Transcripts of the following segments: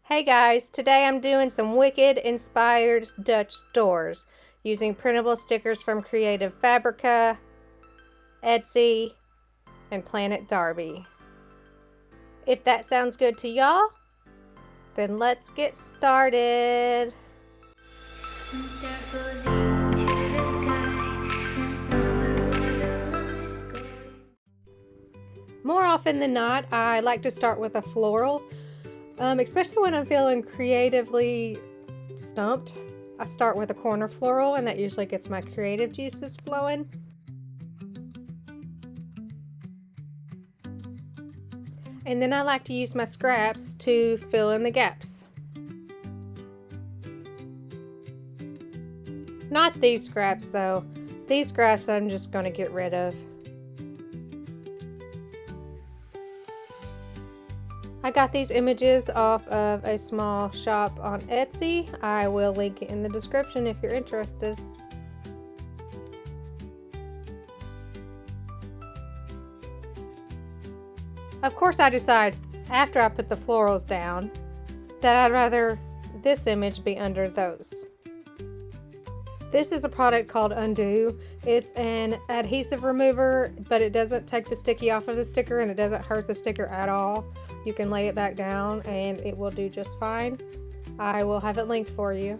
Hey guys, today I'm doing some Liqwyd inspired Dutch doors using printable stickers from Creative Fabrica, Etsy, and Planet Darby. If that sounds good to y'all, then let's get started. More often than not, I like to start with a floral. Especially when I'm feeling creatively stumped, I start with a corner floral, and that usually gets my creative juices flowing. And then I like to use my scraps to fill in the gaps. Not these scraps though. These scraps I'm just going to get rid of. I got these images off of a small shop on Etsy. I will link it in the description if you're interested. Of course, I decide after I put the florals down that I'd rather this image be under those. This is a product called Undo. It's an adhesive remover, but it doesn't take the sticky off of the sticker and it doesn't hurt the sticker at all. You can lay it back down and it will do just fine. I will have it linked for you.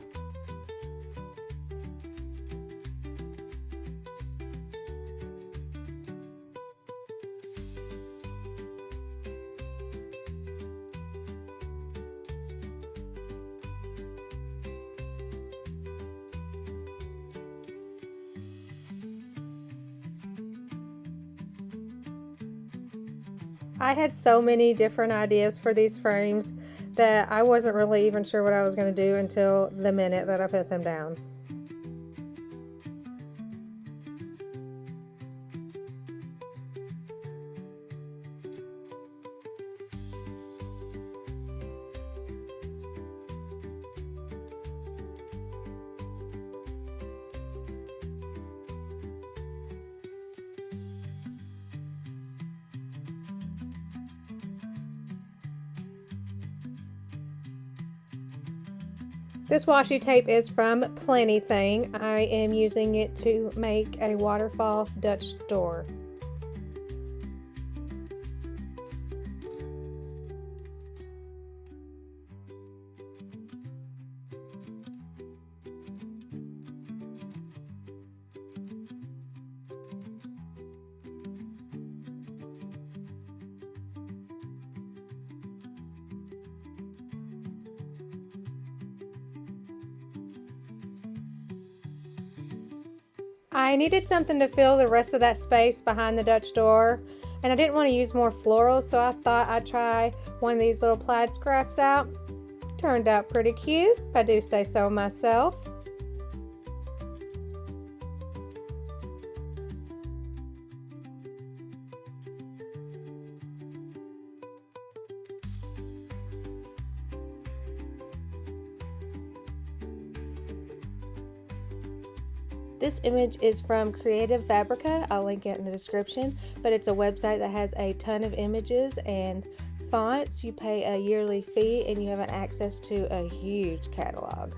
I had so many different ideas for these frames that I wasn't really even sure what I was going to do until the minute that I put them down. This washi tape is from Plenty. I am using it to make a waterfall Dutch door. I needed something to fill the rest of that space behind the Dutch door, and I didn't want to use more florals, so I thought I'd try one of these little plaid scraps out. Turned out pretty cute, if I do say so myself. This image is from Creative Fabrica. I'll link it in the description, but it's a website that has a ton of images and fonts. You pay a yearly fee and you have access to a huge catalog.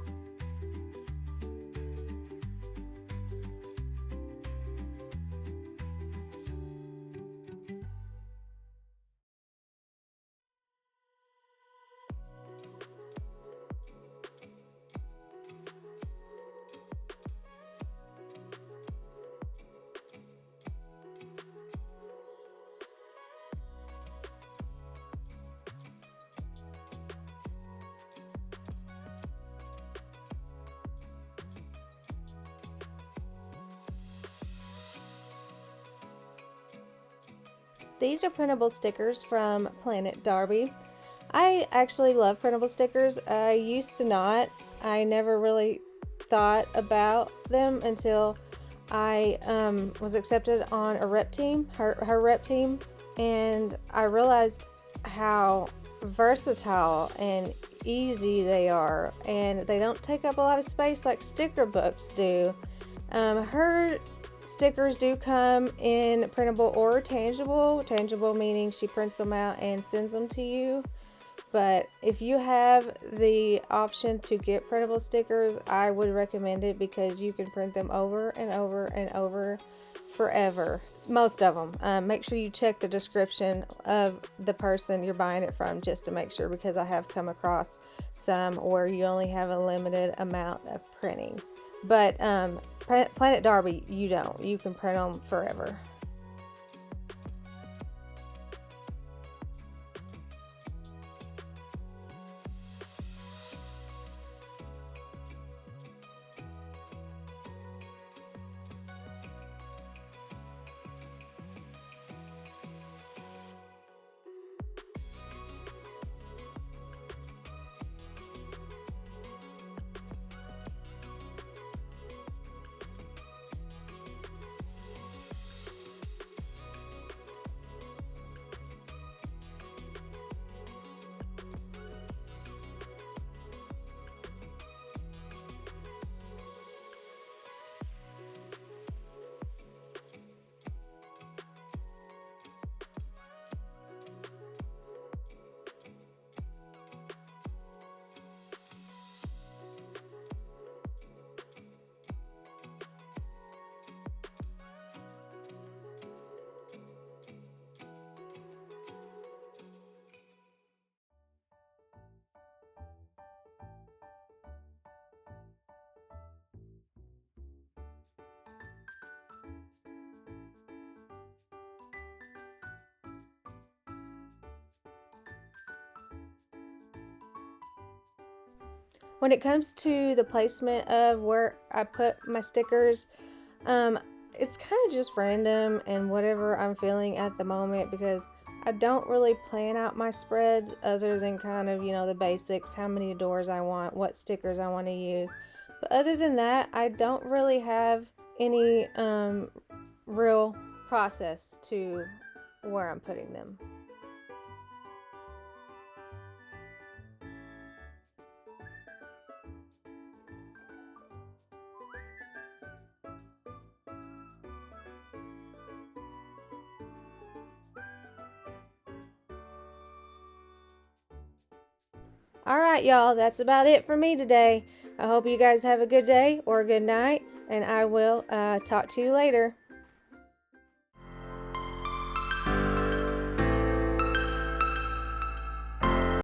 These are printable stickers from Planet Darby. I actually love printable stickers. I used to not. I never really thought about them until I was accepted on a rep team, her rep team, and I realized how versatile and easy they are, and they don't take up a lot of space like sticker books do. Her stickers do come in printable or tangible. Tangible meaning she prints them out and sends them to you. But if you have the option to get printable stickers, I would recommend it because you can print them over and over and over forever. Most of them. Make sure you check the description of the person you're buying it from just to make sure, because I have come across some where you only have a limited amount of printing. But Planet Darby, you don't. You can print them forever. When it comes to the placement of where I put my stickers, it's kind of just random and whatever I'm feeling at the moment, because I don't really plan out my spreads other than kind of, the basics, how many doors I want, what stickers I want to use. But other than that, I don't really have any real process to where I'm putting them. Alright, y'all, that's about it for me today. I hope you guys have a good day or a good night, and I will talk to you later.